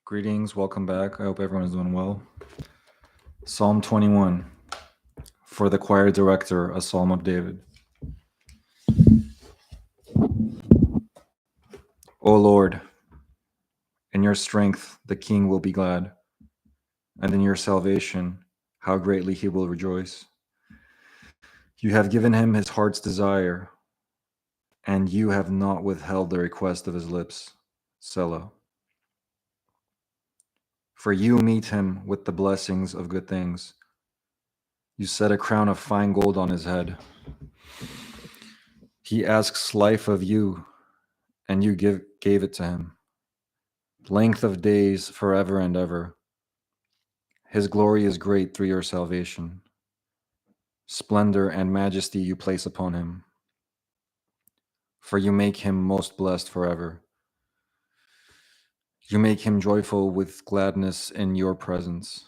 Greetings, welcome back. I hope everyone is doing well. Psalm 21 for the choir director, a psalm of David. O Lord, in your strength the king will be glad, and in your salvation how greatly he will rejoice. You have given him his heart's desire, and you have not withheld the request of his lips. Selah. For you meet him with the blessings of good things. You set a crown of fine gold on his head. He asks life of you, and you gave it to him. Length of days forever and ever. His glory is great through your salvation. Splendor and majesty you place upon him, for you make him most blessed forever. You make him joyful with gladness in your presence.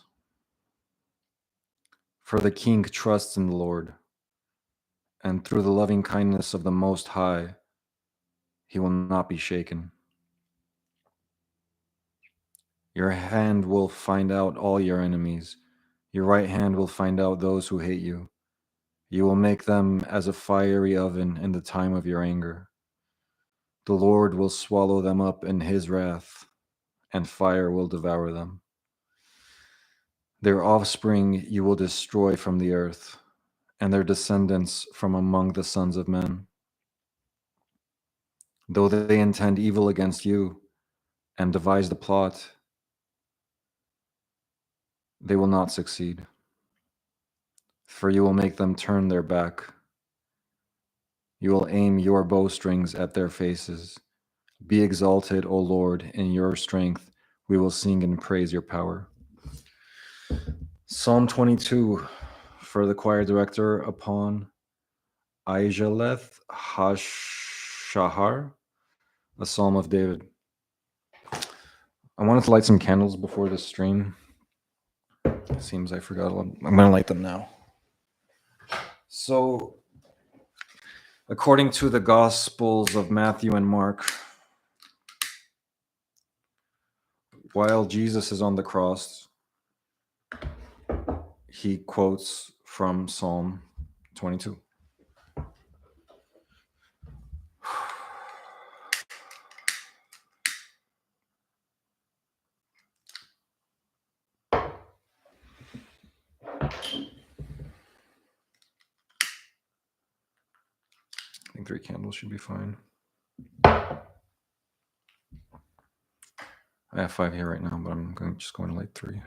For the king trusts in the Lord, and through the loving kindness of the Most High, he will not be shaken. Your hand will find out all your enemies. Your right hand will find out those who hate you. You will make them as a fiery oven in the time of your anger. The Lord will swallow them up in his wrath, and fire will devour them. Their offspring you will destroy from the earth, and their descendants from among the sons of men. Though they intend evil against you and devise the plot, they will not succeed, for you will make them turn their back. You will aim your bowstrings at their faces. Be exalted, O Lord, in your strength. We will sing and praise your power. Psalm 22 for the choir director upon Aijaleth Hashahar, a psalm of David. I wanted to light some candles before this stream. It seems I forgot one. I'm going to light them now. So, according to the Gospels of Matthew and Mark, while Jesus is on the cross, he quotes from Psalm 22. I think 3 candles should be fine. I have 5 here right now, but I'm just going to light 3.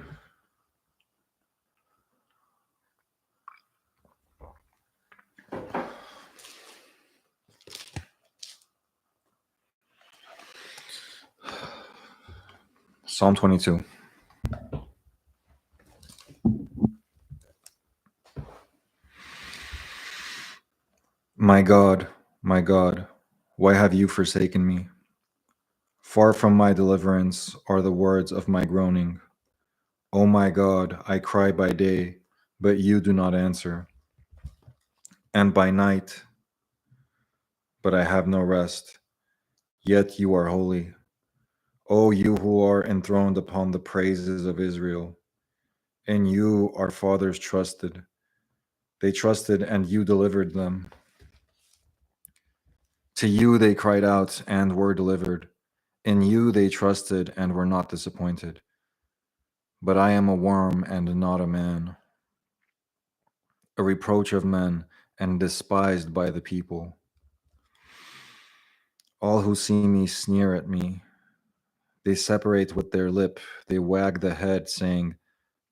Psalm 22. My God, why have you forsaken me? Far from my deliverance are the words of my groaning. O my God, I cry by day, but you do not answer, and by night, but I have no rest. Yet you are holy. O you who are enthroned upon the praises of Israel. In you our fathers trusted. They trusted, and you delivered them. To you they cried out and were delivered. In you they trusted and were not disappointed. But I am a worm and not a man, a reproach of men and despised by the people. All who see me sneer at me. They separate with their lip. They wag the head, saying,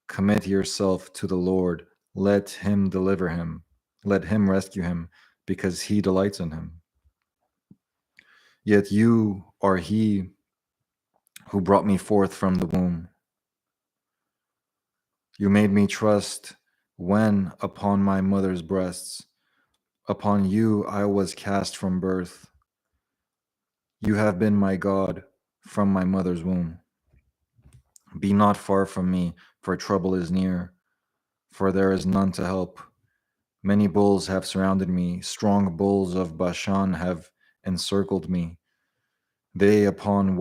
"Commit yourself to the Lord. Let him deliver him. Let him rescue him, because he delights in him." Yet you are he who brought me forth from the womb. You made me trust when upon my mother's breasts. Upon you I was cast from birth. You have been my God from my mother's womb. Be not far from me, for trouble is near, for there is none to help. Many bulls have surrounded me, strong bulls of Bashan have encircled me. They open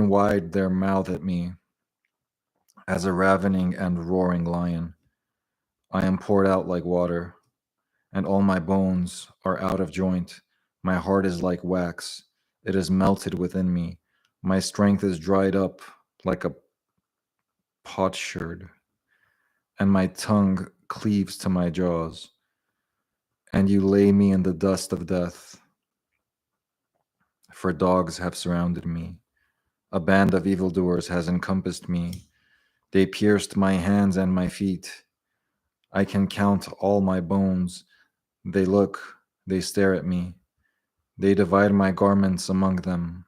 wide their mouth at me as a ravening and roaring lion. I am poured out like water, and all my bones are out of joint. My heart is like wax, it is melted within me. My strength is dried up like a potsherd, and my tongue cleaves to my jaws. And you lay me in the dust of death, for dogs have surrounded me. A band of evildoers has encompassed me. They pierced my hands and my feet. I can count all my bones. They look, they stare at me. They divide my garments among them,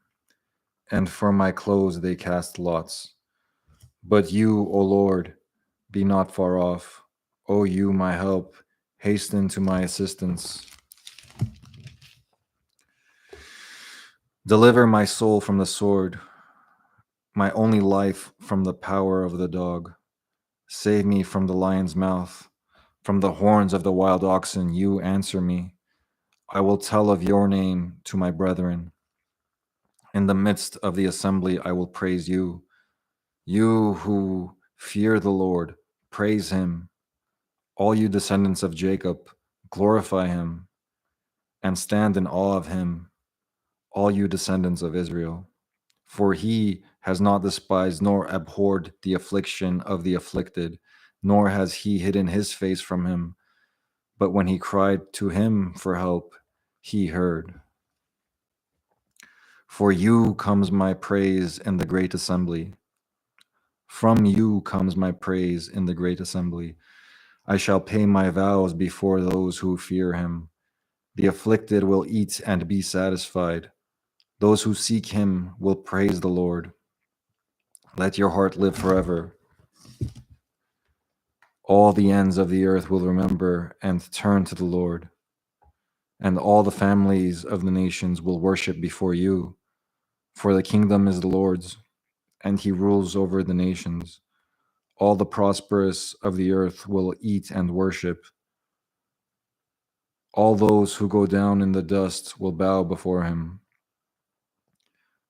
and for my clothes they cast lots. But you, O Lord, be not far off. O you, my help, hasten to my assistance. Deliver my soul from the sword, my only life from the power of the dog. Save me from the lion's mouth, from the horns of the wild oxen. You answer me. I will tell of your name to my brethren. In the midst of the assembly, I will praise you. You who fear the Lord, praise him. All you descendants of Jacob, glorify him and stand in awe of him, all you descendants of Israel. For he has not despised nor abhorred the affliction of the afflicted, nor has he hidden his face from him. But when he cried to him for help, he heard. For you comes my praise in the great assembly. From you comes my praise in the great assembly. I shall pay my vows before those who fear him. The afflicted will eat and be satisfied. Those who seek him will praise the Lord. Let your heart live forever. All the ends of the earth will remember and turn to the Lord, and all the families of the nations will worship before you. For the kingdom is the Lord's, and he rules over the nations. All the prosperous of the earth will eat and worship. All those who go down in the dust will bow before him,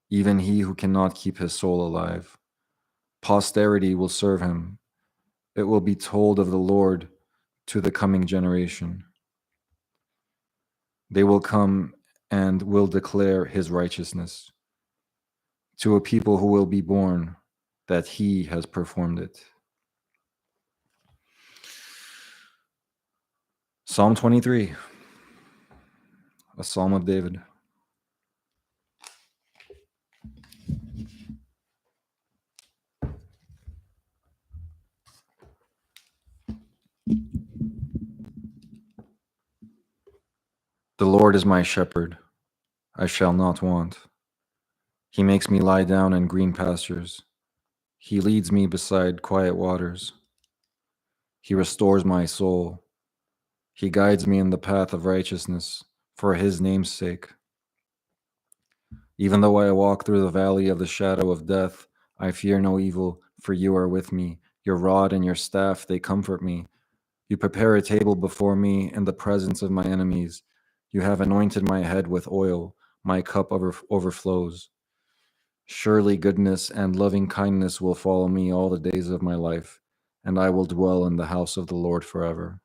even he who cannot keep his soul alive. Posterity will serve him. It will be told of the Lord to the coming generation. They will come and will declare his righteousness to a people who will be born, that he has performed it. Psalm 23, a psalm of David. The Lord is my shepherd, I shall not want. He makes me lie down in green pastures. He leads me beside quiet waters. He restores my soul. He guides me in the path of righteousness for his name's sake. Even though I walk through the valley of the shadow of death, I fear no evil, for you are with me. Your rod and your staff, they comfort me. You prepare a table before me in the presence of my enemies. You have anointed my head with oil. My cup overflows. Surely goodness and loving kindness will follow me all the days of my life, and I will dwell in the house of the Lord forever.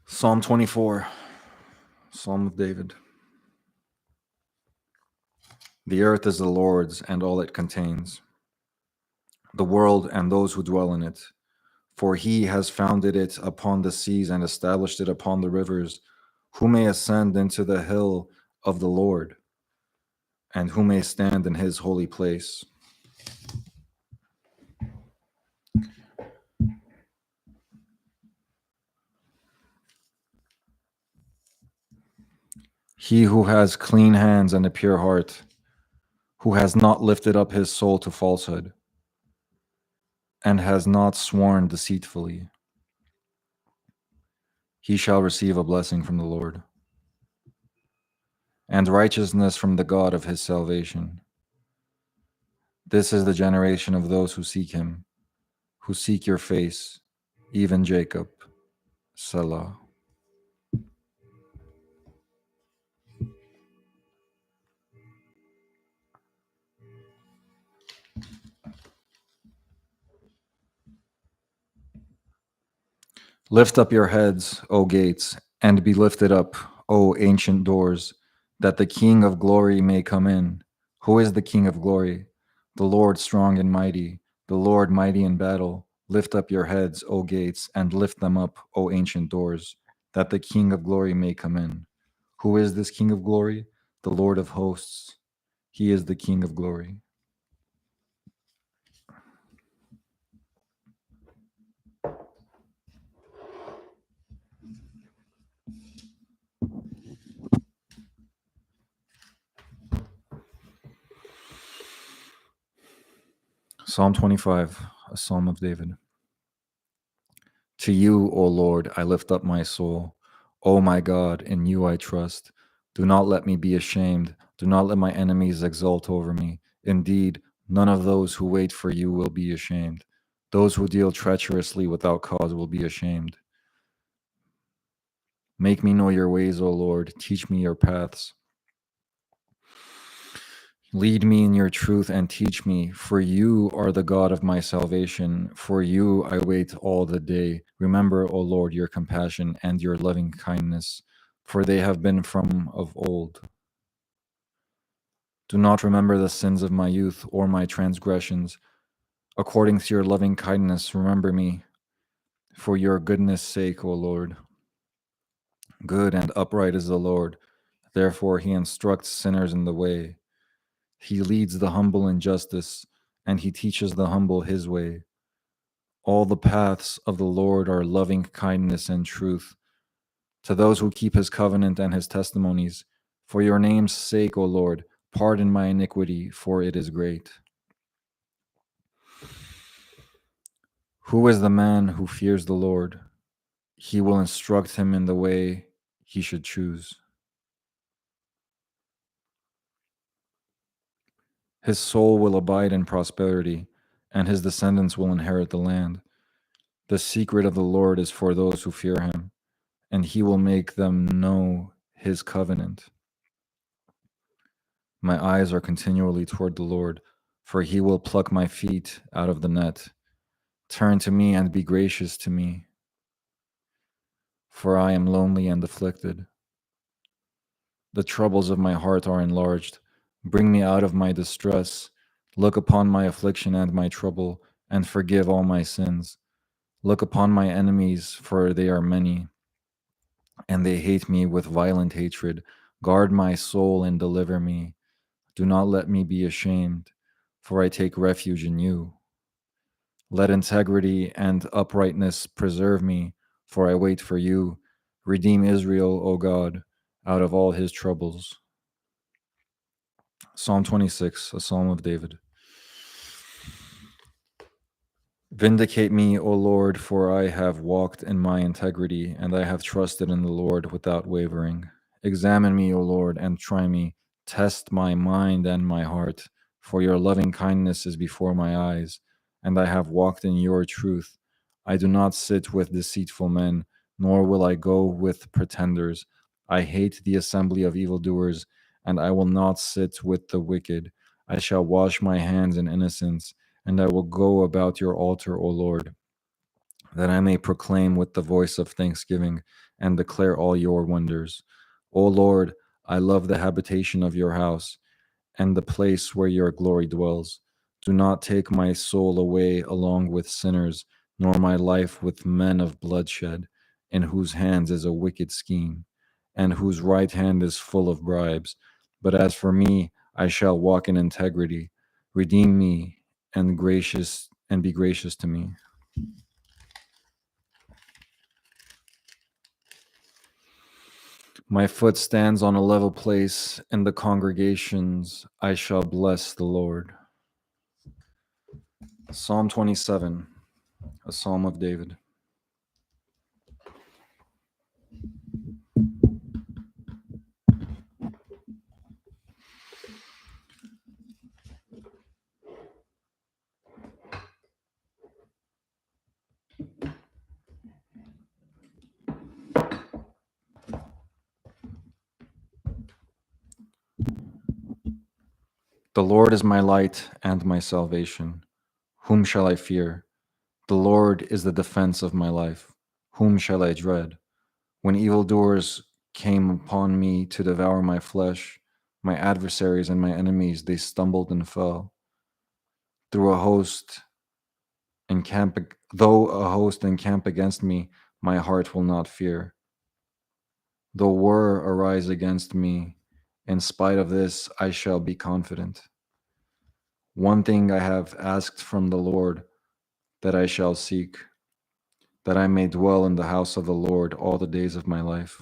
Psalm 24, Psalm of David. The earth is the Lord's and all it contains, the world and those who dwell in it. For he has founded it upon the seas and established it upon the rivers. Who may ascend into the hill of the Lord, and who may stand in his holy place? He who has clean hands and a pure heart, who has not lifted up his soul to falsehood, and has not sworn deceitfully, he shall receive a blessing from the Lord, and righteousness from the God of his salvation. This is the generation of those who seek him, who seek your face, even Jacob. Selah. Lift up your heads, O gates, and be lifted up, O ancient doors, that the King of glory may come in. Who is the King of glory? The Lord strong and mighty, the Lord mighty in battle. Lift up your heads, O gates, and lift them up, O ancient doors, that the King of glory may come in. Who is this King of glory? The Lord of hosts. He is the King of glory. Psalm 25, a psalm of David. To you, O Lord, I lift up my soul. O my God, in you I trust. Do not let me be ashamed. Do not let my enemies exult over me. Indeed, none of those who wait for you will be ashamed. Those who deal treacherously without cause will be ashamed. Make me know your ways, O Lord. Teach me your paths. Lead me in your truth and teach me, for you are the God of my salvation. For you I wait all the day. Remember, O Lord, your compassion and your loving kindness, for they have been from of old. Do not remember the sins of my youth or my transgressions. According to your loving kindness, remember me, for your goodness' sake, O Lord. Good and upright is the Lord. Therefore he instructs sinners in the way. He leads the humble in justice, and he teaches the humble his way. All the paths of the Lord are loving kindness and truth to those who keep his covenant and his testimonies. For your name's sake, O Lord, pardon my iniquity, for it is great. Who is the man who fears the Lord? He will instruct him in the way he should choose. His soul will abide in prosperity, and his descendants will inherit the land. The secret of the Lord is for those who fear him, and he will make them know his covenant. My eyes are continually toward the Lord, for he will pluck my feet out of the net. Turn to me and be gracious to me, for I am lonely and afflicted. The troubles of my heart are enlarged. Bring me out of my distress. Look upon my affliction and my trouble, and forgive all my sins. Look upon my enemies, for they are many, and they hate me with violent hatred. Guard my soul and deliver me. Do not let me be ashamed, for I take refuge in you. Let integrity and uprightness preserve me, for I wait for you. Redeem Israel, O God, out of all his troubles. Psalm 26, a psalm of David. Vindicate me, O Lord, for I have walked in my integrity, and I have trusted in the Lord without wavering. Examine me, O Lord, and try me. Test my mind and my heart, for your loving kindness is before my eyes, and I have walked in your truth. I do not sit with deceitful men, nor will I go with pretenders. I hate the assembly of evildoers, and I will not sit with the wicked. I shall wash my hands in innocence, and I will go about your altar, O Lord, that I may proclaim with the voice of thanksgiving and declare all your wonders. O Lord, I love the habitation of your house and the place where your glory dwells. Do not take my soul away along with sinners, nor my life with men of bloodshed, in whose hands is a wicked scheme, and whose right hand is full of bribes. But as for me, I shall walk in integrity. Redeem me and be gracious to me. My foot stands on a level place. In the congregations I shall bless the Lord. Psalm 27, a psalm of David. The Lord is my light and my salvation. Whom shall I fear? The Lord is the defense of my life. Whom shall I dread? When evildoers came upon me to devour my flesh, my adversaries and my enemies, they stumbled and fell. Though a host encamp against me, my heart will not fear. Though war arise against me, in spite of this, I shall be confident. One thing I have asked from the Lord, that I shall seek, that I may dwell in the house of the Lord all the days of my life,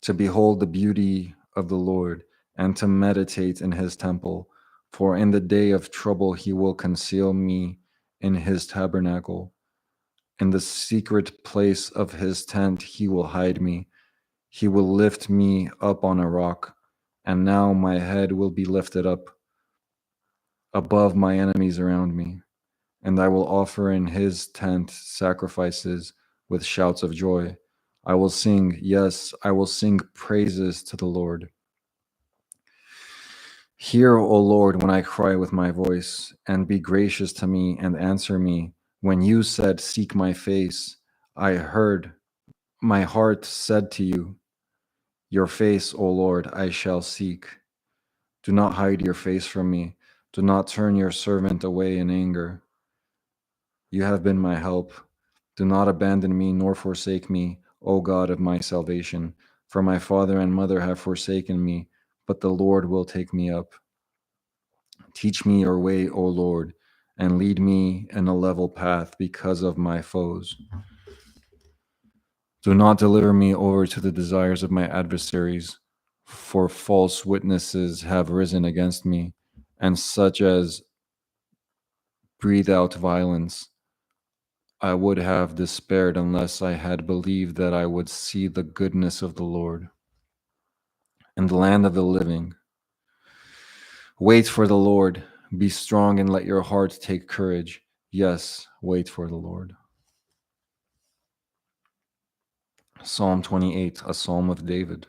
to behold the beauty of the Lord and to meditate in his temple. For in the day of trouble he will conceal me in his tabernacle. In the secret place of his tent he will hide me. He will lift me up on a rock, and now my head will be lifted up above my enemies around me. And I will offer in his tent sacrifices with shouts of joy. I will sing, yes, I will sing praises to the Lord. Hear, O Lord, when I cry with my voice, and be gracious to me and answer me. When you said, seek my face, I heard, my heart said to you, your face, O Lord, I shall seek. Do not hide your face from me. Do not turn your servant away in anger. You have been my help. Do not abandon me nor forsake me, O God of my salvation. For my father and mother have forsaken me, but the Lord will take me up. Teach me your way, O Lord, and lead me in a level path because of my foes. Do not deliver me over to the desires of my adversaries, for false witnesses have risen against me, and such as breathe out violence. I would have despaired unless I had believed that I would see the goodness of the Lord in the land of the living. Wait for the Lord. Be strong and let your heart take courage. Yes, wait for the Lord. Psalm 28, a psalm of David.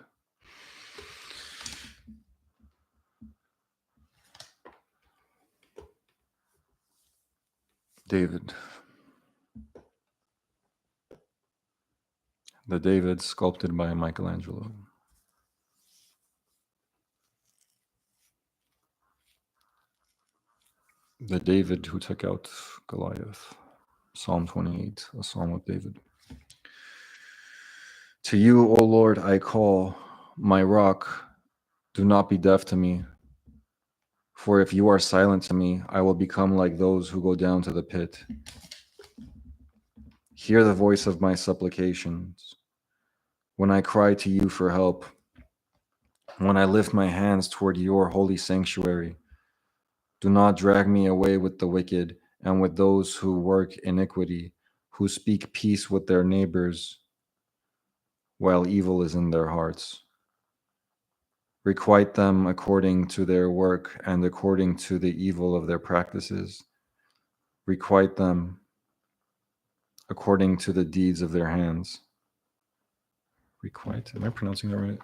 David. The David sculpted by Michelangelo. The David who took out Goliath. Psalm 28, a psalm of David. To you, O Lord, I call, my rock. Do not be deaf to me. For if you are silent to me, I will become like those who go down to the pit. Hear the voice of my supplications. When I cry to you for help, when I lift my hands toward your holy sanctuary, do not drag me away with the wicked and with those who work iniquity, who speak peace with their neighbors, while evil is in their hearts. Requite them according to their work and according to the evil of their practices. Requite them according to the deeds of their hands. Requite, am I pronouncing that right?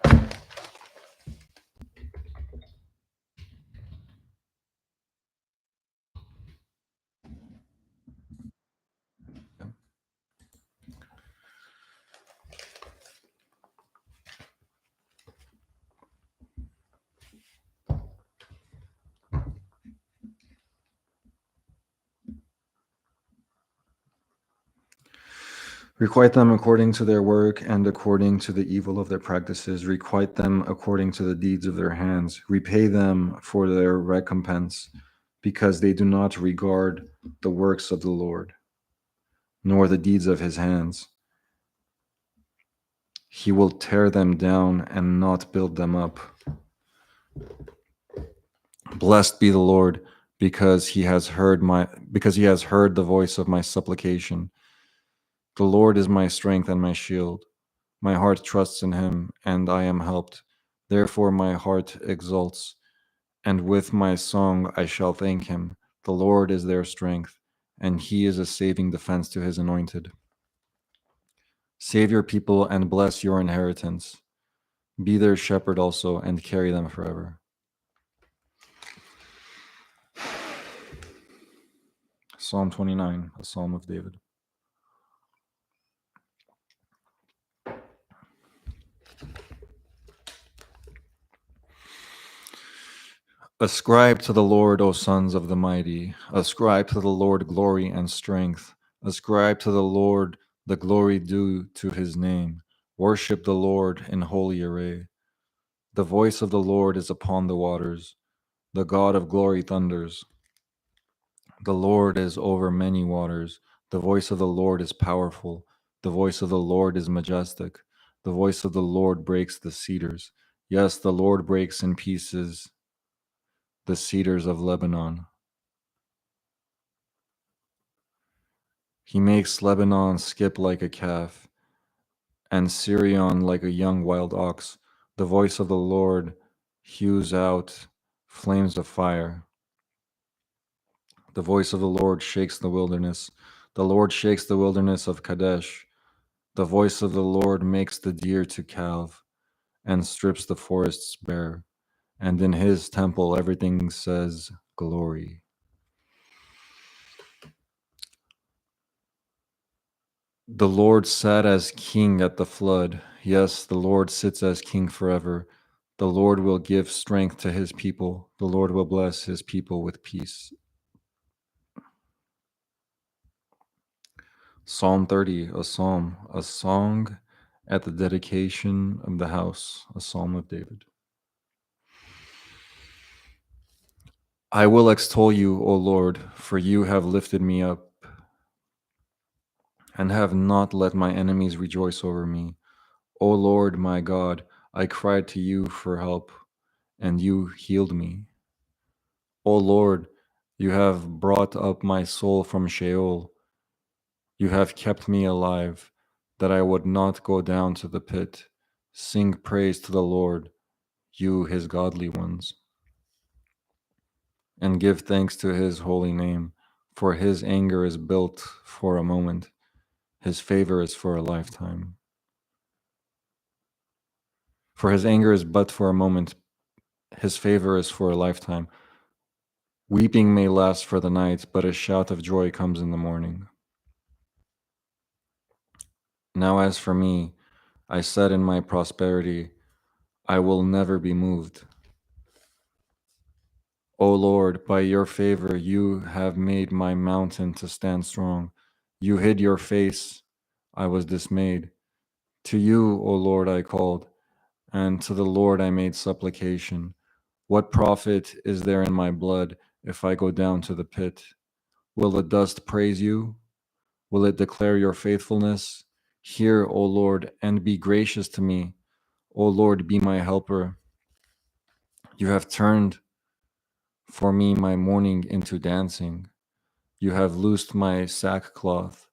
Requite them according to their work and according to the evil of their practices. Requite them according to the deeds of their hands. Repay them for their recompense, because they do not regard the works of the Lord, nor the deeds of his hands. He will tear them down and not build them up. Blessed be the Lord, because he has heard the voice of my supplication. The Lord is my strength and my shield. My heart trusts in him, and I am helped. Therefore my heart exults, and with my song I shall thank him. The Lord is their strength, and he is a saving defense to his anointed. Save your people and bless your inheritance. Be their shepherd also, and carry them forever. Psalm 29, a psalm of David. Ascribe to the Lord, O sons of the mighty. Ascribe to the Lord glory and strength. Ascribe to the Lord the glory due to his name. Worship the Lord in holy array. The voice of the Lord is upon the waters. The God of glory thunders. The Lord is over many waters. The voice of the Lord is powerful. The voice of the Lord is majestic. The voice of the Lord breaks the cedars. Yes, the Lord breaks in pieces the cedars of Lebanon. He makes Lebanon skip like a calf, and Sirion like a young wild ox. The voice of the Lord hews out flames of fire. The voice of the Lord shakes the wilderness. The Lord shakes the wilderness of Kadesh. The voice of the Lord makes the deer to calve and strips the forests bare. And in his temple everything says glory. The Lord sat as king at the flood. Yes, the Lord sits as king forever. The Lord will give strength to his people. The Lord will bless his people with peace. Psalm 30, a psalm, a song at the dedication of the house, a psalm of David. I will extol you, O Lord, for you have lifted me up and have not let my enemies rejoice over me. O Lord, my God, I cried to you for help, and you healed me. O Lord, you have brought up my soul from Sheol. You have kept me alive, that I would not go down to the pit. Sing praise to the Lord, you his godly ones, and give thanks to his holy name, for his anger is built for a moment, his favor is for a lifetime. For his anger is but for a moment, his favor is for a lifetime. Weeping may last for the night, but a shout of joy comes in the morning. Now, as for me, I said in my prosperity, I will never be moved. O Lord, by your favor, you have made my mountain to stand strong. You hid your face, I was dismayed. To you, O Lord, I called, and to the Lord I made supplication. What profit is there in my blood if I go down to the pit? Will the dust praise you? Will it declare your faithfulness? Hear, O Lord, and be gracious to me. O Lord, be my helper. You have turned for me my mourning into dancing. You have loosed my sackcloth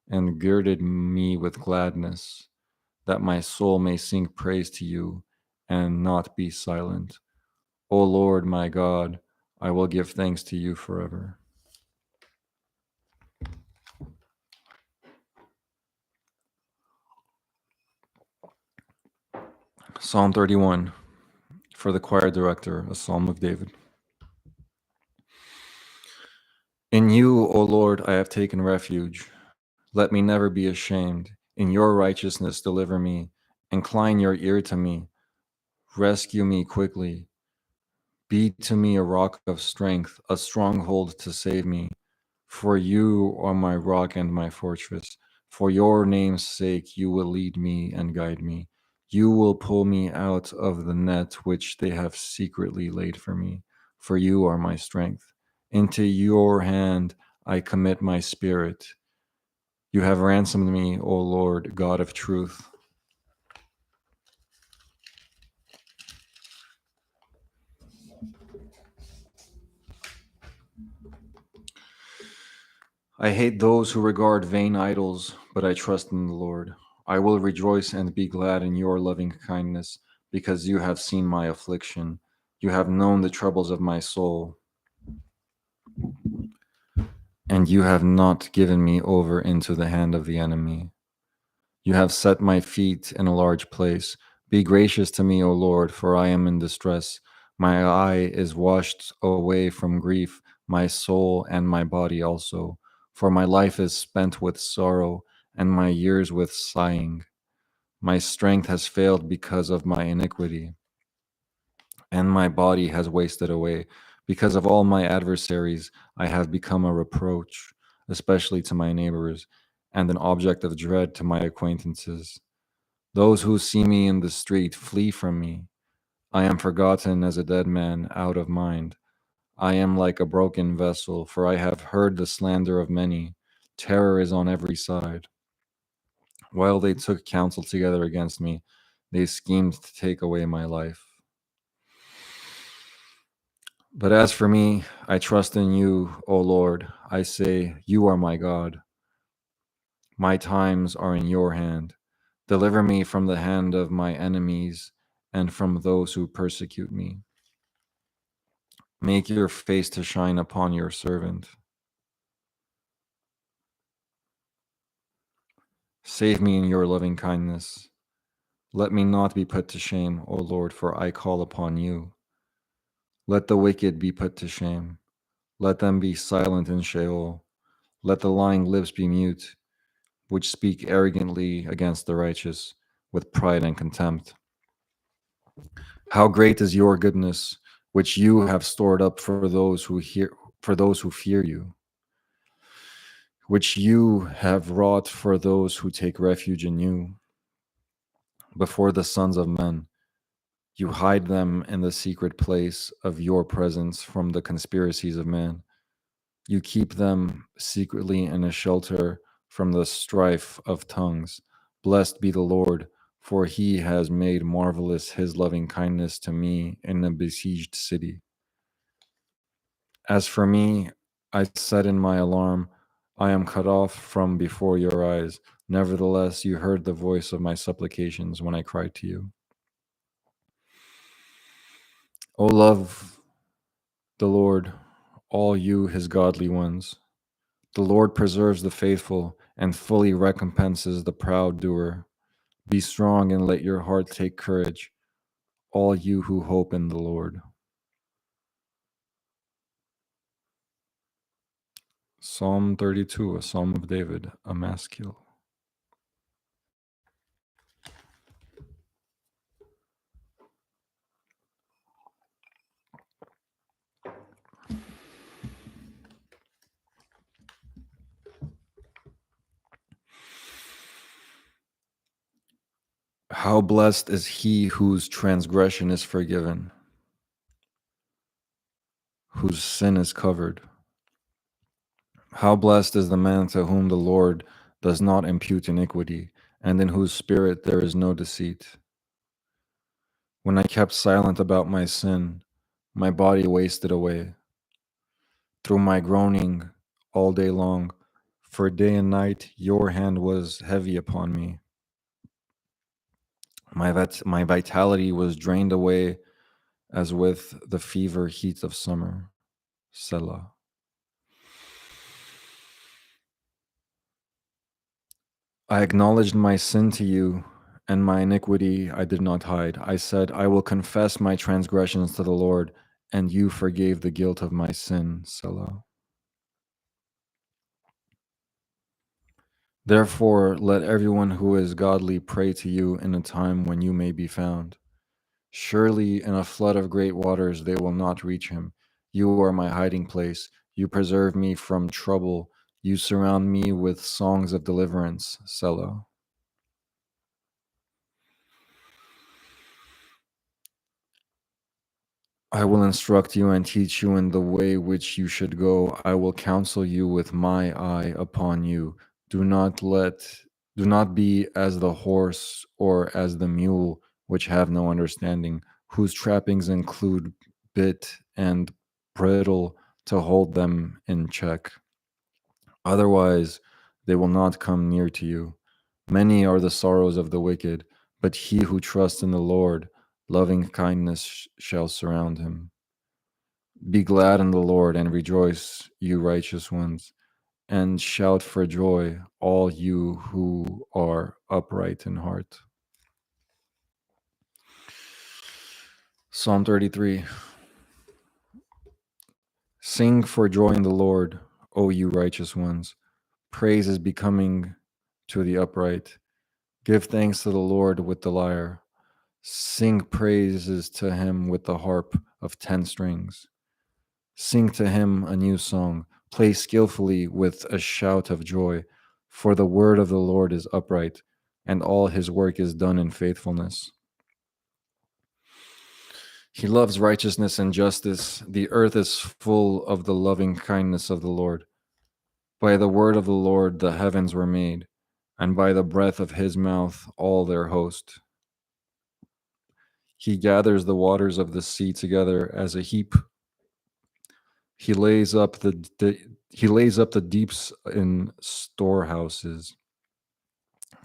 and girded me with gladness, that my soul may sing praise to you and not be silent. O Lord, my God, I will give thanks to you forever. Psalm 31, for the choir director, a psalm of David. In you, O Lord, I have taken refuge. Let me never be ashamed. In your righteousness, deliver me. Incline your ear to me. Rescue me quickly. Be to me a rock of strength, a stronghold to save me. For you are my rock and my fortress. For your name's sake, you will lead me and guide me. You will pull me out of the net which they have secretly laid for me. For you are my strength. Into your hand I commit my spirit. You have ransomed me, O Lord, God of truth. I hate those who regard vain idols, but I trust in the Lord. I will rejoice and be glad in your loving kindness, because you have seen my affliction. You have known the troubles of my soul, and you have not given me over into the hand of the enemy. You have set my feet in a large place. Be gracious to me, O Lord, for I am in distress. My eye is washed away from grief, my soul and my body also. For my life is spent with sorrow, and my years with sighing. My strength has failed because of my iniquity, and my body has wasted away. Because of all my adversaries, I have become a reproach, especially to my neighbors, and an object of dread to my acquaintances. Those who see me in the street flee from me. I am forgotten as a dead man out of mind. I am like a broken vessel, for I have heard the slander of many. Terror is on every side. While they took counsel together against me, they schemed to take away my life. But as for me, I trust in you, O Lord. I say, you are my God. My times are in your hand. Deliver me from the hand of my enemies and from those who persecute me. Make your face to shine upon your servant. Save me in your loving kindness. Let me not be put to shame, O Lord, for I call upon you. Let the wicked be put to shame. Let them be silent in Sheol. Let the lying lips be mute, which speak arrogantly against the righteous, with pride and contempt. How great is your goodness, which you have stored up for those who fear you, which you have wrought for those who take refuge in you. Before the sons of men, you hide them in the secret place of your presence from the conspiracies of man. You keep them secretly in a shelter from the strife of tongues. Blessed be the Lord, for he has made marvelous his loving kindness to me in a besieged city. As for me, I said in my alarm, I am cut off from before your eyes. Nevertheless, you heard the voice of my supplications when I cried to you. O love the Lord, all you his godly ones. The Lord preserves the faithful and fully recompenses the proud doer. Be strong and let your heart take courage, all you who hope in the Lord. Psalm 32, a psalm of David, a maskil. How blessed is he whose transgression is forgiven, whose sin is covered. How blessed is the man to whom the Lord does not impute iniquity, and in whose spirit there is no deceit. When I kept silent about my sin, my body wasted away through my groaning all day long, for day and night your hand was heavy upon me. My vitality was drained away as with the fever heat of summer. Selah. I acknowledged my sin to you, and my iniquity I did not hide. I said, I will confess my transgressions to the Lord, and you forgave the guilt of my sin. Selah. Therefore, let everyone who is godly pray to you in a time when you may be found. Surely in a flood of great waters they will not reach him. You are my hiding place. You preserve me from trouble. You surround me with songs of deliverance. Selah. I will instruct you and teach you in the way which you should go. I will counsel you with my eye upon you. Do not be as the horse or as the mule, which have no understanding, whose trappings include bit and bridle to hold them in check. Otherwise, they will not come near to you. Many are the sorrows of the wicked, but he who trusts in the Lord, loving kindness shall surround him. Be glad in the Lord and rejoice, you righteous ones, and shout for joy, all you who are upright in heart. Psalm 33. Sing for joy in the Lord, O you righteous ones. Praise is becoming to the upright. Give thanks to the Lord with the lyre. Sing praises to him with the harp of 10 strings. Sing to him a new song. Play skillfully with a shout of joy. For the word of the Lord is upright, and all his work is done in faithfulness. He loves righteousness and justice. The earth is full of the loving kindness of the Lord. By the word of the Lord the heavens were made, and by the breath of his mouth all their host. He gathers the waters of the sea together as a heap. He lays up the deeps in storehouses.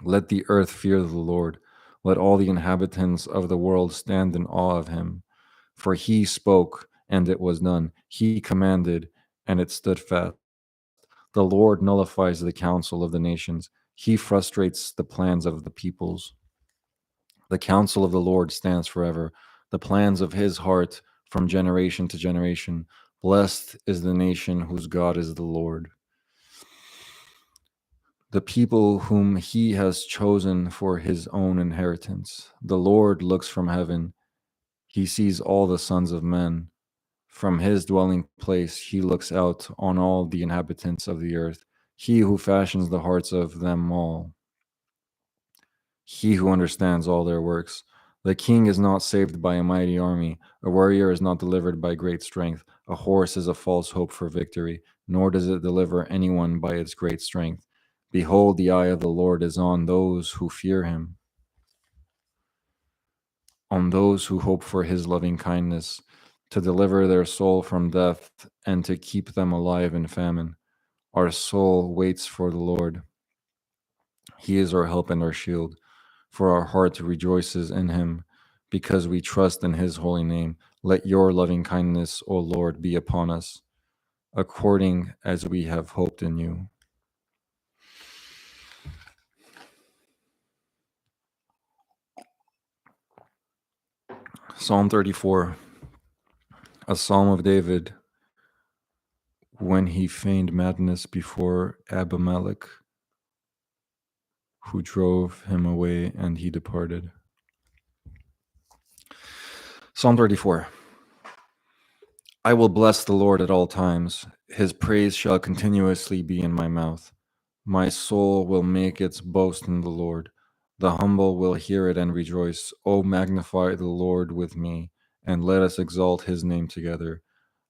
Let the earth fear the Lord. Let all the inhabitants of the world stand in awe of him. For he spoke, and it was done. He commanded, and it stood fast. The Lord nullifies the counsel of the nations. He frustrates the plans of the peoples. The counsel of the Lord stands forever, the plans of his heart from generation to generation. Blessed is the nation whose God is the Lord, the people whom he has chosen for his own inheritance. The Lord looks from heaven. He sees all the sons of men. From his dwelling place, he looks out on all the inhabitants of the earth. He who fashions the hearts of them all. He who understands all their works. The king is not saved by a mighty army. A warrior is not delivered by great strength. A horse is a false hope for victory, nor does it deliver anyone by its great strength. Behold, the eye of the Lord is on those who fear him, on those who hope for his loving kindness, to deliver their soul from death and to keep them alive in famine. Our soul waits for the Lord. He is our help and our shield. For our heart rejoices in him, because we trust in his holy name. Let your loving kindness, O Lord, be upon us, according as we have hoped in you. Psalm 34, a psalm of David when he feigned madness before Abimelech, who drove him away, and he departed. Psalm 34. I will bless the Lord at all times. His praise shall continuously be in my mouth. My soul will make its boast in the Lord. The humble will hear it and rejoice. O magnify the Lord with me, and let us exalt his name together.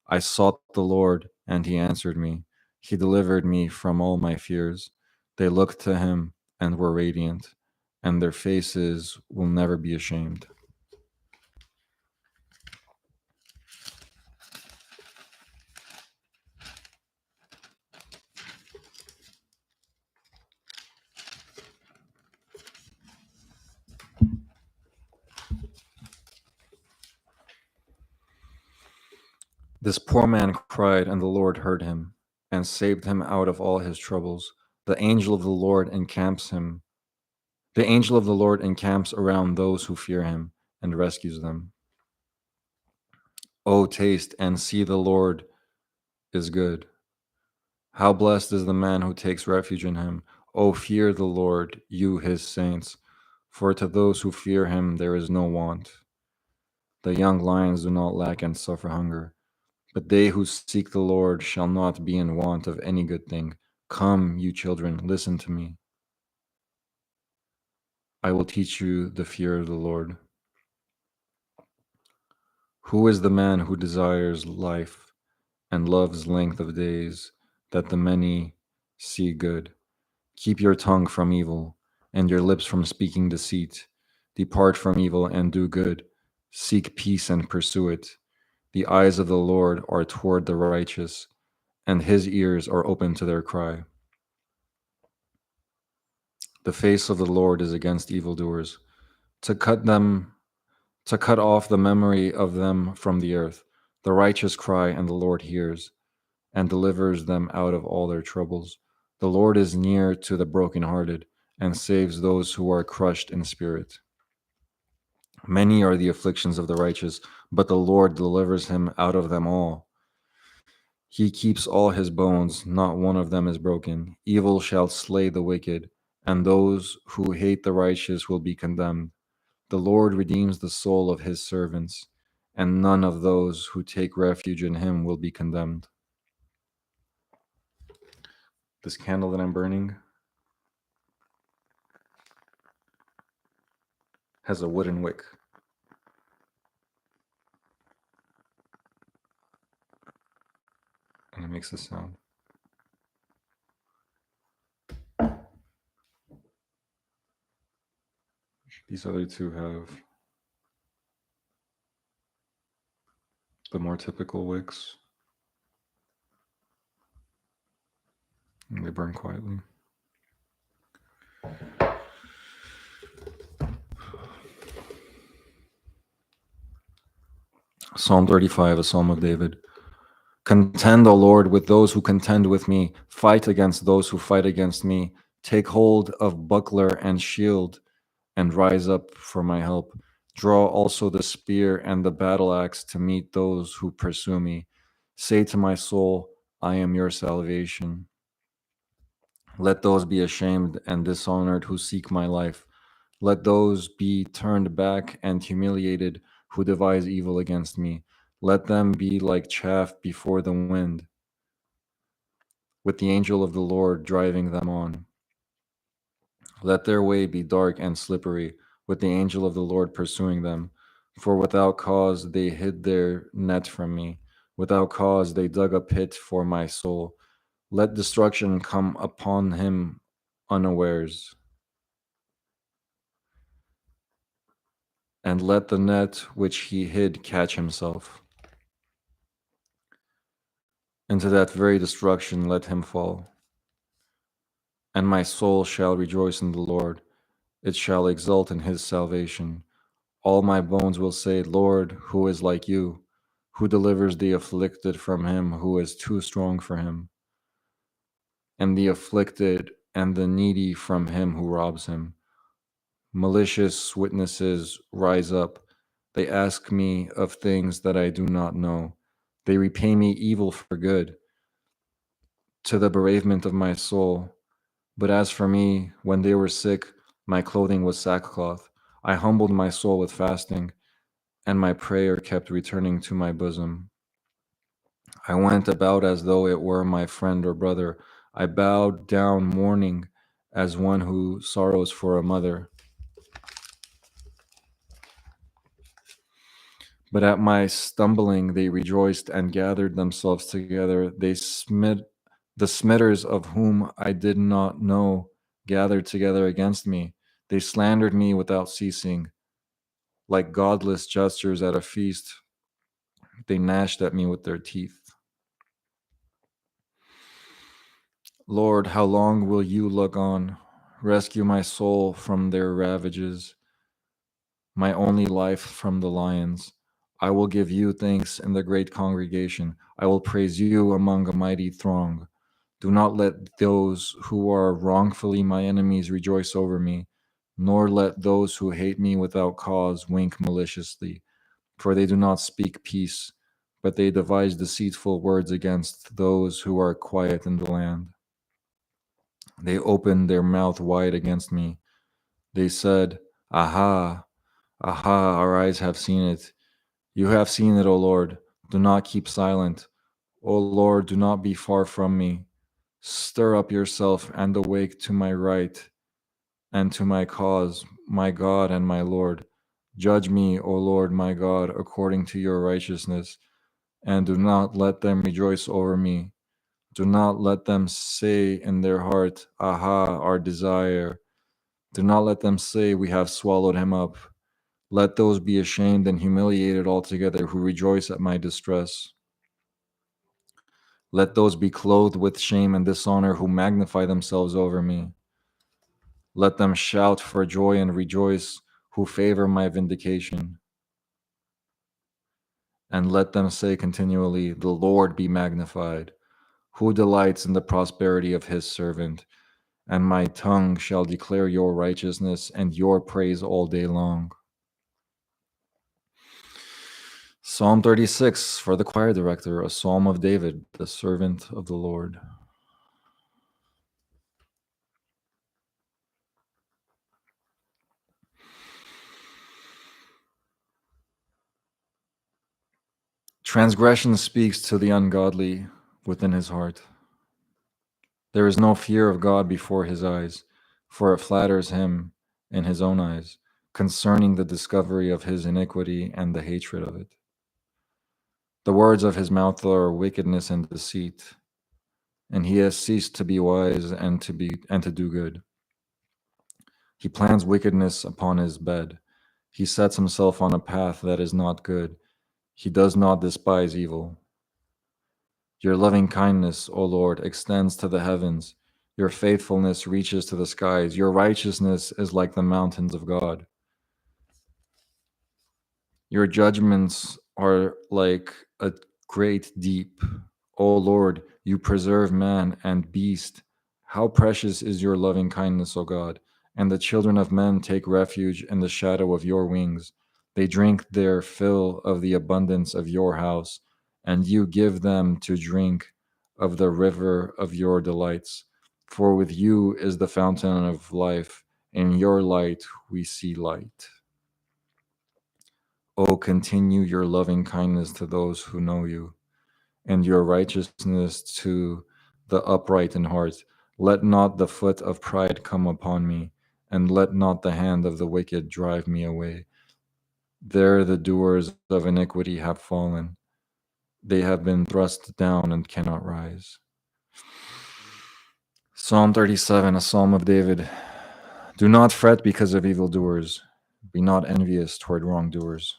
I sought the Lord, and he answered me. He delivered me from all my fears. They looked to him and were radiant, and their faces will never be ashamed. This poor man cried, and the Lord heard him, and saved him out of all his troubles. The angel of the Lord encamps him. The angel of the Lord encamps around those who fear him, and rescues them. O taste and see the Lord is good. How blessed is the man who takes refuge in him. O fear the Lord, you his saints, for to those who fear him there is no want. The young lions do not lack and suffer hunger, but they who seek the Lord shall not be in want of any good thing. Come, you children, listen to me. I will teach you the fear of the Lord. Who is the man who desires life and loves length of days, that the many see good? Keep your tongue from evil, and your lips from speaking deceit. Depart from evil and do good. Seek peace and pursue it. The eyes of the Lord are toward the righteous, and his ears are open to their cry. The face of the Lord is against evildoers, to cut off the memory of them from the earth. The righteous cry, and the Lord hears, and delivers them out of all their troubles. The Lord is near to the brokenhearted, and saves those who are crushed in spirit. Many are the afflictions of the righteous, but the Lord delivers him out of them all. He keeps all his bones, not one of them is broken. Evil shall slay the wicked, and those who hate the righteous will be condemned. The Lord redeems the soul of his servants, and none of those who take refuge in him will be condemned. This candle that I'm burning has a wooden wick. And it makes this sound. These other two have the more typical wicks. And they burn quietly. Psalm 35, a psalm of David. Contend, O Lord, with those who contend with me. Fight against those who fight against me. Take hold of buckler and shield, and rise up for my help. Draw also the spear and the battle axe to meet those who pursue me. Say to my soul, I am your salvation. Let those be ashamed and dishonored who seek my life. Let those be turned back and humiliated who devise evil against me. Let them be like chaff before the wind, with the angel of the Lord driving them on. Let their way be dark and slippery, with the angel of the Lord pursuing them. For without cause they hid their net from me. Without cause they dug a pit for my soul. Let destruction come upon him unawares. And let the net which he hid catch himself. Into that very destruction let him fall. And my soul shall rejoice in the Lord. It shall exult in his salvation. All my bones will say, Lord, who is like you? Who delivers the afflicted from him who is too strong for him? And the afflicted and the needy from him who robs him. Malicious witnesses rise up. They ask me of things that I do not know. They repay me evil for good, to the bereavement of my soul. But as for me, when they were sick, my clothing was sackcloth. I humbled my soul with fasting, and my prayer kept returning to my bosom. I went about as though it were my friend or brother. I bowed down mourning as one who sorrows for a mother. But at my stumbling they rejoiced and gathered themselves together. The smitters of whom I did not know gathered together against me. They slandered me without ceasing. Like godless jesters at a feast, they gnashed at me with their teeth. Lord, how long will you look on? Rescue my soul from their ravages, my only life from the lions. I will give you thanks in the great congregation. I will praise you among a mighty throng. Do not let those who are wrongfully my enemies rejoice over me, nor let those who hate me without cause wink maliciously. For they do not speak peace, but they devise deceitful words against those who are quiet in the land. They opened their mouth wide against me. They said, Aha, aha, our eyes have seen it. You have seen it, O Lord. Do not keep silent. O Lord, do not be far from me. Stir up yourself and awake to my right and to my cause, my God and my Lord. Judge me, O Lord my God, according to your righteousness, and do not let them rejoice over me. Do not let them say in their heart, Aha, our desire. Do not let them say, We have swallowed him up. Let those be ashamed and humiliated altogether who rejoice at my distress. Let those be clothed with shame and dishonor who magnify themselves over me. Let them shout for joy and rejoice who favor my vindication. And let them say continually, The Lord be magnified, who delights in the prosperity of his servant. And my tongue shall declare your righteousness and your praise all day long. Psalm 36 for the choir director, a psalm of David, the servant of the Lord. Transgression speaks to the ungodly within his heart. There is no fear of God before his eyes, for it flatters him in his own eyes, concerning the discovery of his iniquity and the hatred of it. The words of his mouth are wickedness and deceit, and he has ceased to be wise and to do good. He plans wickedness upon his bed. He sets himself on a path that is not good. He does not despise evil. Your loving kindness, O Lord, extends to the heavens. Your faithfulness reaches to the skies. Your righteousness is like the mountains of God. Your judgments are like a great deep. O Lord, you preserve man and beast. How precious is your loving kindness, O God! And the children of men take refuge in the shadow of your wings. They drink their fill of the abundance of your house, and you give them to drink of the river of your delights. For with you is the fountain of life. In your light we see light. O continue your loving kindness to those who know you, and your righteousness to the upright in heart. Let not the foot of pride come upon me, and let not the hand of the wicked drive me away. There the doers of iniquity have fallen. They have been thrust down and cannot rise. Psalm 37, a psalm of David. Do not fret because of evildoers. Be not envious toward wrongdoers.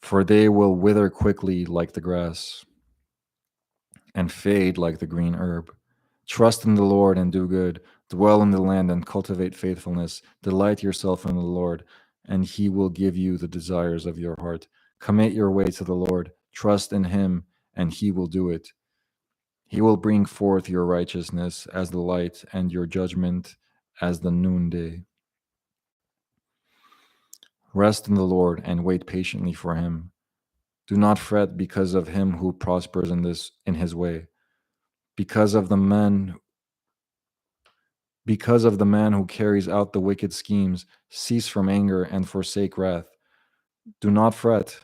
For they will wither quickly like the grass and fade like the green herb. Trust in the Lord and do good. Dwell in the land and cultivate faithfulness. Delight yourself in the Lord, and he will give you the desires of your heart. Commit your way to the Lord. Trust in him, and he will do it. He will bring forth your righteousness as the light and your judgment as the noonday. Rest in the Lord and wait patiently for him. Do not fret because of him who prospers in his way, because of the man who carries out the wicked schemes. Cease from anger and forsake wrath. Do not fret,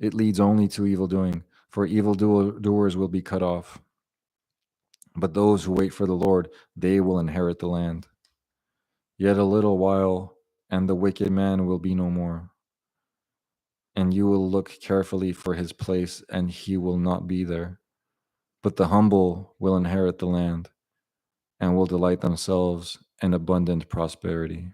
it leads only to evil doing, for evildoers will be cut off. But those who wait for the Lord, they will inherit the land. Yet a little while, and the wicked man will be no more. And you will look carefully for his place, and he will not be there. But the humble will inherit the land and will delight themselves in abundant prosperity.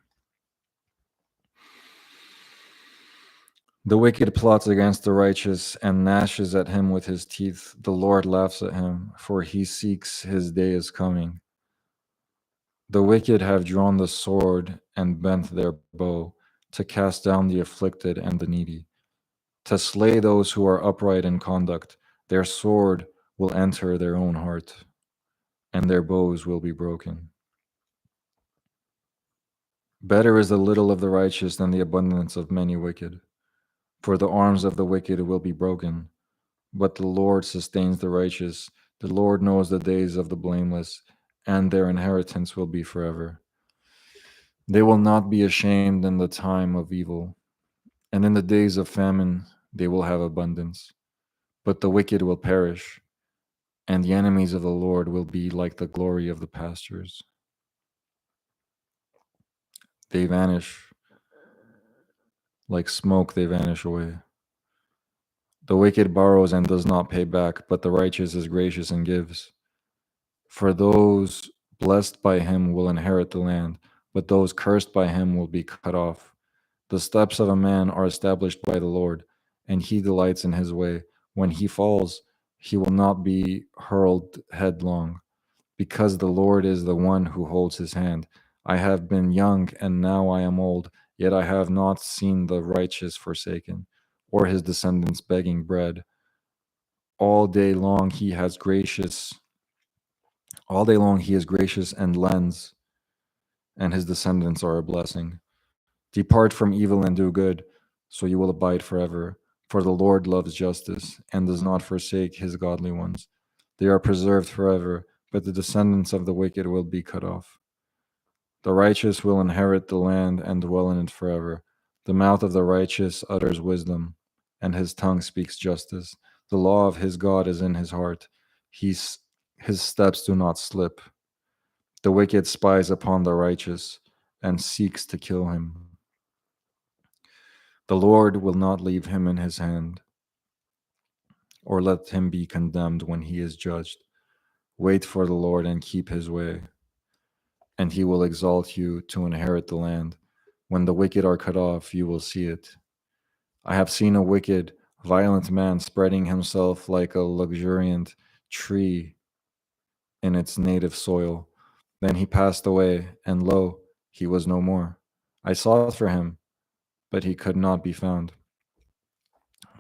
The wicked plots against the righteous and gnashes at him with his teeth. The Lord laughs at him, for he seeks his day is coming. The wicked have drawn the sword and bent their bow to cast down the afflicted and the needy, to slay those who are upright in conduct. Their sword will enter their own heart, and their bows will be broken. Better is the little of the righteous than the abundance of many wicked. For the arms of the wicked will be broken, but the Lord sustains the righteous. The Lord knows the days of the blameless, and their inheritance will be forever. They will not be ashamed in the time of evil, and in the days of famine they will have abundance. But the wicked will perish, and the enemies of the Lord will be like the glory of the pastures. They vanish. Like smoke, they vanish away. The wicked borrows and does not pay back, but the righteous is gracious and gives. For those blessed by him will inherit the land, but those cursed by him will be cut off. The steps of a man are established by the Lord, and he delights in his way. When he falls, he will not be hurled headlong, because the Lord is the one who holds his hand. I have been young, and now I am old, yet I have not seen the righteous forsaken, or his descendants begging bread. All day long he has gracious All day long he is gracious and lends, and his descendants are a blessing. Depart from evil and do good, so you will abide forever. For the Lord loves justice and does not forsake his godly ones. They are preserved forever, but the descendants of the wicked will be cut off. The righteous will inherit the land and dwell in it forever. The mouth of the righteous utters wisdom, and his tongue speaks justice. The law of his God is in his heart. His steps do not slip. The wicked spies upon the righteous and seeks to kill him. The Lord will not leave him in his hand, or let him be condemned when he is judged. Wait for the Lord and keep his way, and he will exalt you to inherit the land. When the wicked are cut off, you will see it. I have seen a wicked, violent man spreading himself like a luxuriant tree in its native soil. Then he passed away, and lo, he was no more. I sought for him, but he could not be found.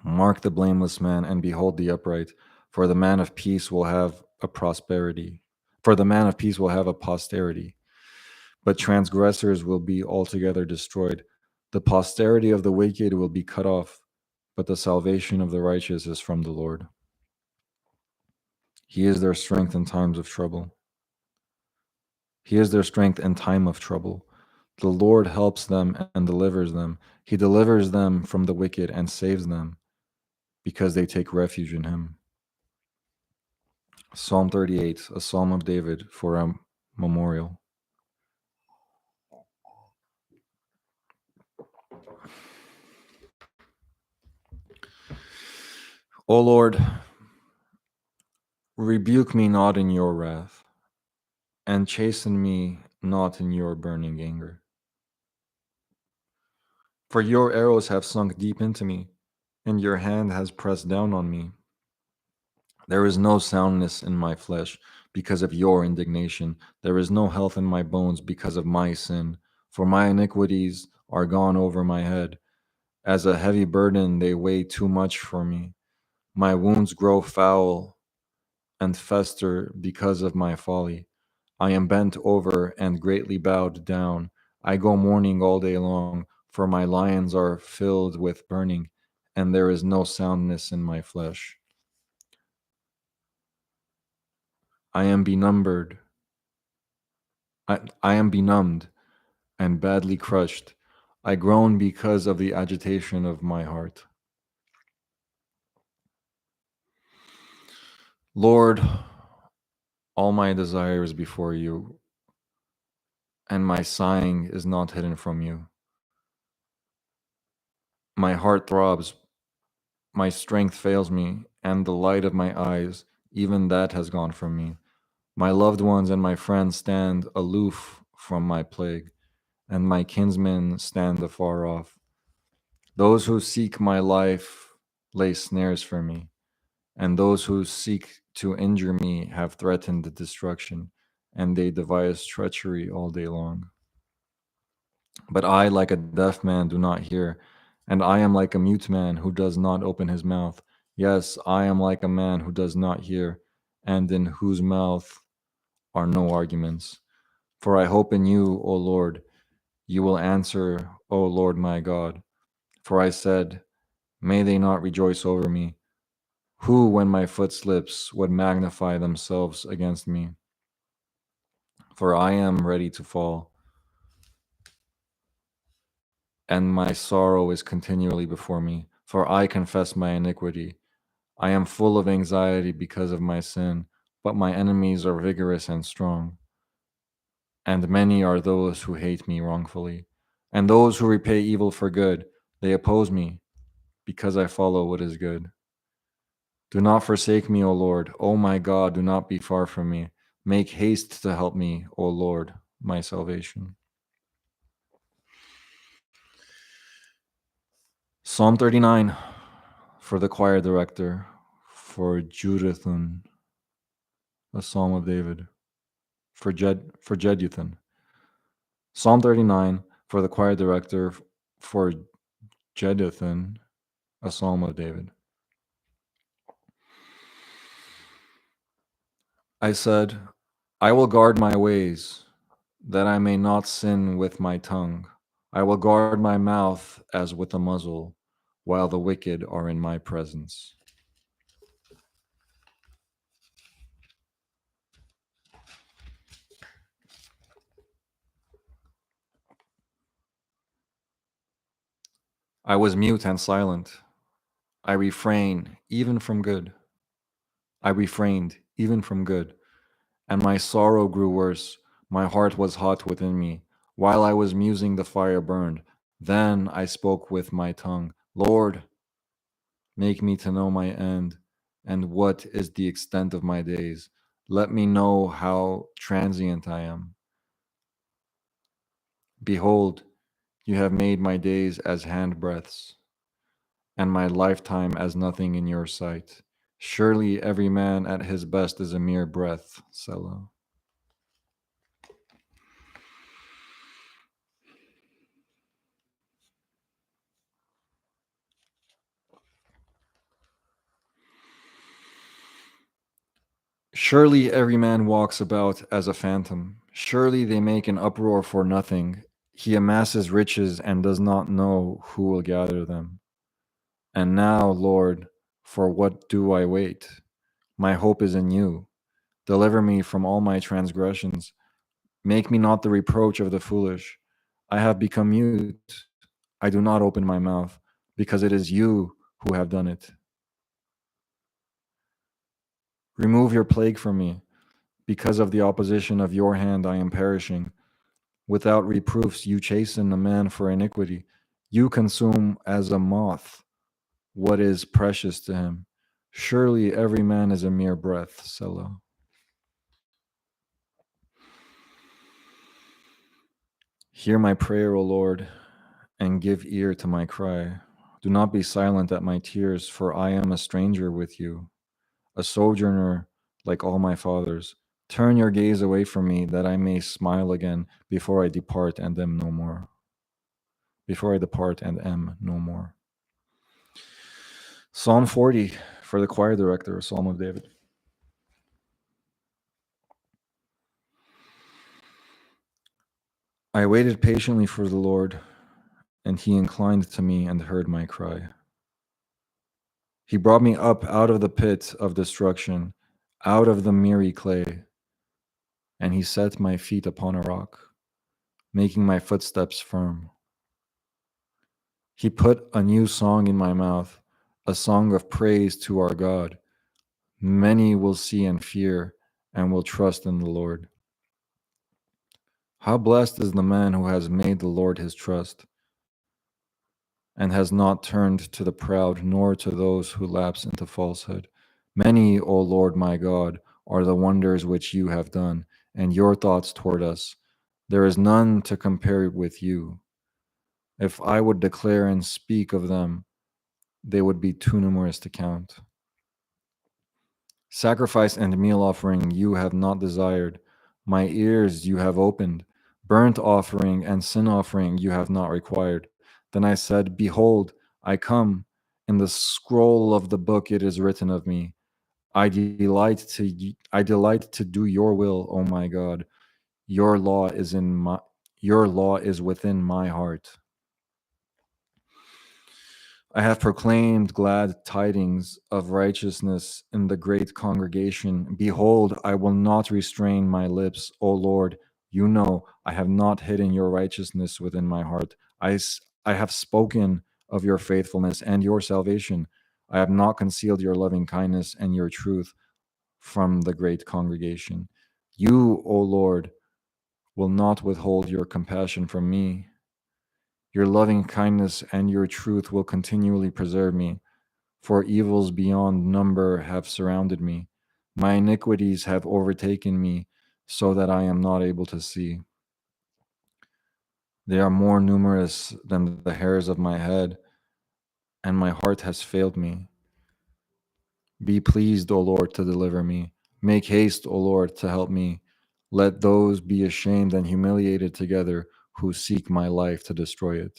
Mark the blameless man and behold the upright, for the man of peace will have a prosperity. For the man of peace will have a posterity, but transgressors will be altogether destroyed. The posterity of the wicked will be cut off, but the salvation of the righteous is from the Lord. He is their strength in times of trouble. He is their strength in time of trouble. The Lord helps them and delivers them. He delivers them from the wicked and saves them because they take refuge in him. Psalm 38, a psalm of David for a memorial. O Lord, rebuke me not in your wrath, and chasten me not in your burning anger. For your arrows have sunk deep into me, and your hand has pressed down on me. There is no soundness in my flesh because of your indignation. There is no health in my bones because of my sin. For my iniquities are gone over my head. As a heavy burden, they weigh too much for me. My wounds grow foul and fester because of my folly. I am bent over and greatly bowed down. I go mourning all day long, for my lions are filled with burning, and there is no soundness in my flesh. I am benumbed. I am benumbed and badly crushed. I groan because of the agitation of my heart. Lord, all my desire is before you, and my sighing is not hidden from you. My heart throbs, my strength fails me, and the light of my eyes, even that has gone from me. My loved ones and my friends stand aloof from my plague, and my kinsmen stand afar off. Those who seek my life lay snares for me, and those who seek to injure me have threatened destruction, and they devise treachery all day long. But I, like a deaf man, do not hear, and I am like a mute man who does not open his mouth. Yes, I am like a man who does not hear, and in whose mouth are no arguments. For I hope in you, O Lord. You will answer, O Lord my God. For I said, may they not rejoice over me, who, when my foot slips, would magnify themselves against me. For I am ready to fall, and my sorrow is continually before me. For I confess my iniquity. I am full of anxiety because of my sin, but my enemies are vigorous and strong. And many are those who hate me wrongfully, and those who repay evil for good. They oppose me because I follow what is good. Do not forsake me, O Lord. O my God, do not be far from me. Make haste to help me, O Lord, my salvation. Psalm 39 for the choir director, for Jeduthun, a psalm of David, for Jeduthun. Psalm 39 for the choir director, for Jeduthun, a psalm of David. I said, I will guard my ways, that I may not sin with my tongue. I will guard my mouth as with a muzzle, while the wicked are in my presence. I was mute and silent. I refrained even from good. I refrained even from good, and my sorrow grew worse. My heart was hot within me. While I was musing, the fire burned. Then I spoke with my tongue. Lord, make me to know my end, and what is the extent of my days. Let me know how transient I am. Behold, you have made my days as handbreadths, and my lifetime as nothing in your sight. Surely every man at his best is a mere breath. Selah. Surely every man walks about as a phantom. Surely they make an uproar for nothing. He amasses riches and does not know who will gather them. And now, Lord, for what do I wait? My hope is in you. Deliver me from all my transgressions. Make me not the reproach of the foolish. I have become mute. I do not open my mouth, because it is you who have done it. Remove your plague from me. Because of the opposition of your hand, I am perishing. Without reproofs, you chasten a man for iniquity. You consume as a moth what is precious to him. Surely every man is a mere breath. Selah. Hear my prayer, O Lord, and give ear to my cry. Do not be silent at my tears, for I am a stranger with you, a sojourner like all my fathers. Turn your gaze away from me, that I may smile again before I depart and am no more. Before I depart and am no more. Psalm 40 for the choir director, a Psalm of David. I waited patiently for the Lord, and he inclined to me and heard my cry. He brought me up out of the pit of destruction, out of the miry clay, and he set my feet upon a rock, making my footsteps firm. He put a new song in my mouth, a song of praise to our God. Many will see and fear and will trust in the Lord. How blessed is the man who has made the Lord his trust and has not turned to the proud nor to those who lapse into falsehood. Many, O Lord my God, are the wonders which you have done, and your thoughts toward us. There is none to compare with you. If I would declare and speak of them, they would be too numerous to count. Sacrifice and meal offering you have not desired. My ears you have opened. Burnt offering and sin offering you have not required. Then I said, behold, I come. In the scroll of the book it is written of me. I delight to do your will, O my God. Your law is within my heart. I have proclaimed glad tidings of righteousness in the great congregation. Behold, I will not restrain my lips, O Lord. You know, I have not hidden your righteousness within my heart. I have spoken of your faithfulness and your salvation. I have not concealed your loving kindness and your truth from the great congregation. You, O Lord, will not withhold your compassion from me. Your loving kindness and your truth will continually preserve me, for evils beyond number have surrounded me. My iniquities have overtaken me, so that I am not able to see. They are more numerous than the hairs of my head, and my heart has failed me. Be pleased, O Lord, to deliver me. Make haste, O Lord, to help me. Let those be ashamed and humiliated together who seek my life to destroy it.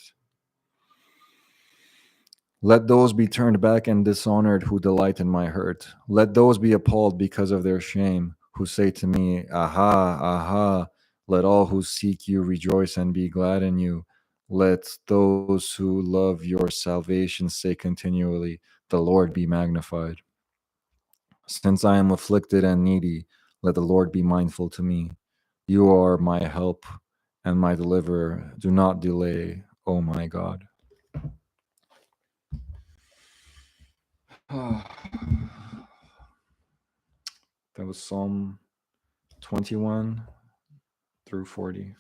Let those be turned back and dishonored who delight in my hurt. Let those be appalled because of their shame, who say to me, Aha, aha, let all who seek you rejoice and be glad in you. Let those who love your salvation say continually, The Lord be magnified. Since I am afflicted and needy, let the Lord be mindful to me. You are my help and my deliverer. Do not delay, O my God. That was Psalm 21 through 40.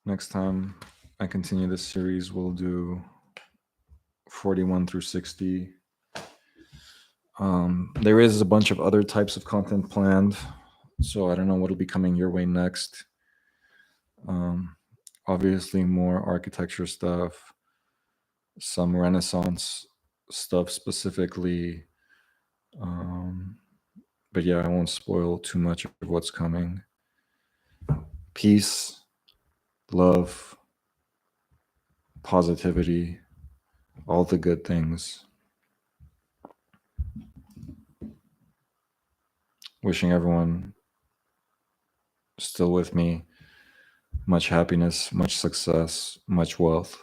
Next time I continue this series, we'll do 41 through 60. There is a bunch of other types of content planned, so I don't know what'll be coming your way next. Obviously, more architecture stuff, some Renaissance stuff specifically. But yeah, I won't spoil too much of what's coming. Peace, love, positivity, all the good things. Wishing everyone still with me much happiness, much success, much wealth.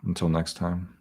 Until next time.